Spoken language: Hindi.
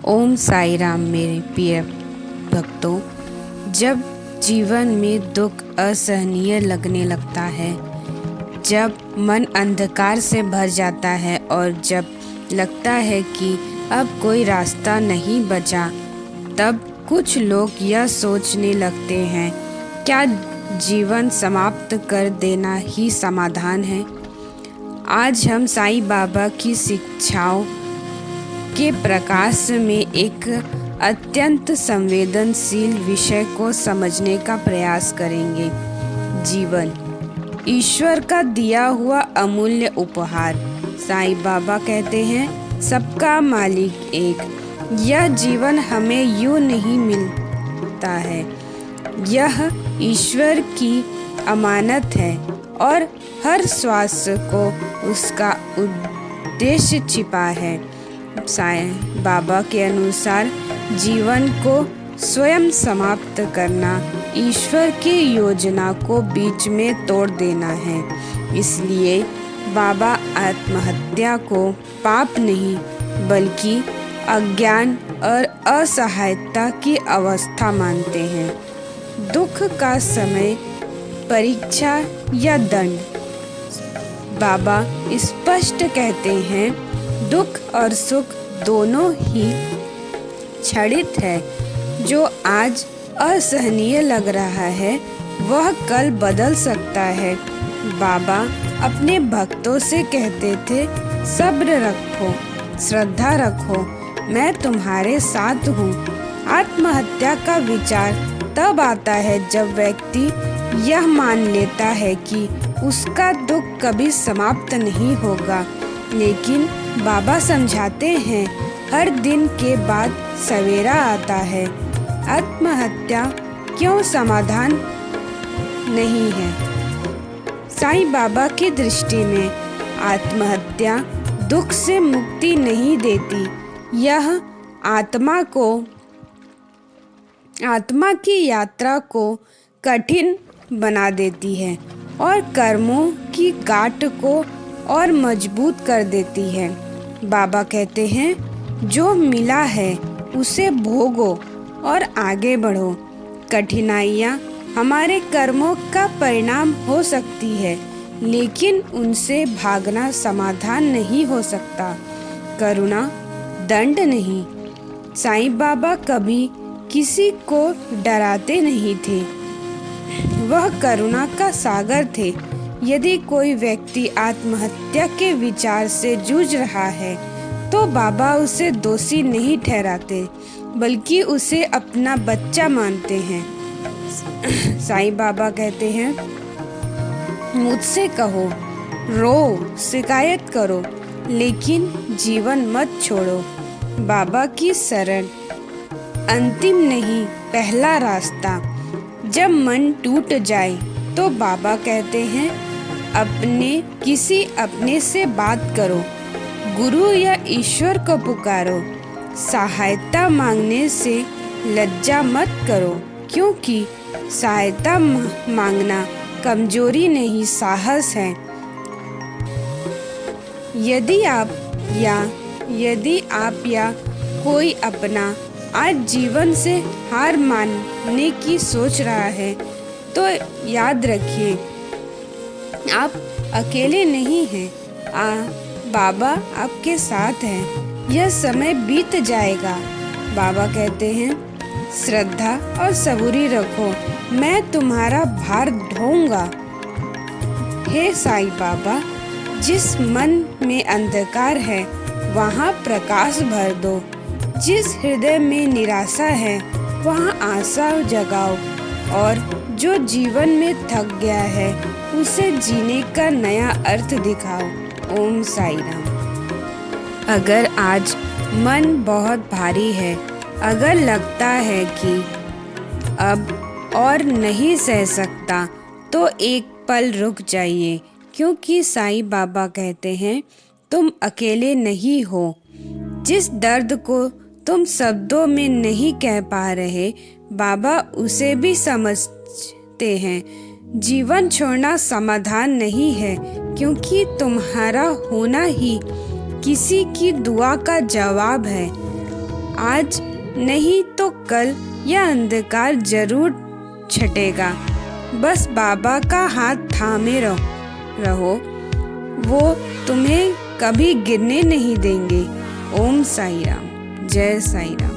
ओम साई राम मेरे प्रिय भक्तों। जब जीवन में दुख असहनीय लगने लगता है, जब मन अंधकार से भर जाता है और जब लगता है कि अब कोई रास्ता नहीं बचा, तब कुछ लोग यह सोचने लगते हैं, क्या जीवन समाप्त कर देना ही समाधान है। आज हम साईं बाबा की शिक्षाओं के प्रकाश में एक अत्यंत संवेदनशील विषय को समझने का प्रयास करेंगे। जीवन ईश्वर का दिया हुआ अमूल्य उपहार। साईं बाबा कहते हैं, सबका मालिक एक। यह जीवन हमें यूं नहीं मिलता है, यह ईश्वर की अमानत है और हर श्वास को उसका उद्देश्य छिपा है। साईं बाबा के अनुसार जीवन को स्वयं समाप्त करना ईश्वर की योजना को बीच में तोड़ देना है। इसलिए बाबा आत्महत्या को पाप नहीं बल्कि अज्ञान और असहायता की अवस्था मानते हैं। दुख का समय परीक्षा या दंड। बाबा स्पष्ट कहते हैं, दुख और सुख दोनों ही क्षणिक है। जो आज असहनीय लग रहा है, वह कल बदल सकता है। बाबा अपने भक्तों से कहते थे, सब्र रखो, श्रद्धा रखो, मैं तुम्हारे साथ हूँ। आत्महत्या का विचार तब आता है जब व्यक्ति यह मान लेता है कि उसका दुख कभी समाप्त नहीं होगा। लेकिन बाबा समझाते हैं, हर दिन के बाद सवेरा आता है। आत्महत्या क्यों समाधान नहीं है? साईं बाबा की दृष्टि में आत्महत्या दुख से मुक्ति नहीं देती, यह आत्मा की यात्रा को कठिन बना देती है और कर्मों की गांठ को और मजबूत कर देती है। बाबा कहते हैं, जो मिला है उसे भोगो और आगे बढ़ो। कठिनाइयाँ हमारे कर्मों का परिणाम हो सकती है, लेकिन उनसे भागना समाधान नहीं हो सकता। करुणा दंड नहीं। साईं बाबा कभी किसी को डराते नहीं थे, वह करुणा का सागर थे। यदि कोई व्यक्ति आत्महत्या के विचार से जूझ रहा है, तो बाबा उसे दोषी नहीं ठहराते, बल्कि उसे अपना बच्चा मानते हैं। साईं बाबा कहते हैं, मुझसे कहो, रो, शिकायत करो, लेकिन जीवन मत छोड़ो। बाबा की शरण अंतिम नहीं, पहला रास्ता। जब मन टूट जाए तो बाबा कहते हैं, अपने से बात करो, गुरु या ईश्वर को पुकारो। सहायता मांगने से लज्जा मत करो, क्योंकि सहायता मांगना कमजोरी नहीं, साहस है। यदि आप या कोई अपना आज जीवन से हार मानने की सोच रहा है, तो याद रखिए, आप अकेले नहीं हैं। बाबा आपके साथ हैं। यह समय बीत जाएगा। बाबा कहते हैं, श्रद्धा और सबूरी रखो, मैं तुम्हारा भार ढोऊंगा। हे साईं बाबा, जिस मन में अंधकार है, वहाँ प्रकाश भर दो। जिस हृदय में निराशा है, वहाँ आशा जगाओ। और जो जीवन में थक गया है, उसे जीने का नया अर्थ दिखाओ। ओम साई राम। अगर आज मन बहुत भारी है, अगर लगता है कि अब और नहीं सह सकता, तो एक पल रुक जाइए, क्योंकि साईं बाबा कहते हैं, तुम अकेले नहीं हो। जिस दर्द को तुम शब्दों में नहीं कह पा रहे, बाबा उसे भी समझते हैं। जीवन छोड़ना समाधान नहीं है, क्योंकि तुम्हारा होना ही किसी की दुआ का जवाब है। आज नहीं तो कल यह अंधकार जरूर छटेगा। बस बाबा का हाथ थामे रहो, वो तुम्हें कभी गिरने नहीं देंगे। ओम साई राम, जय साई राम।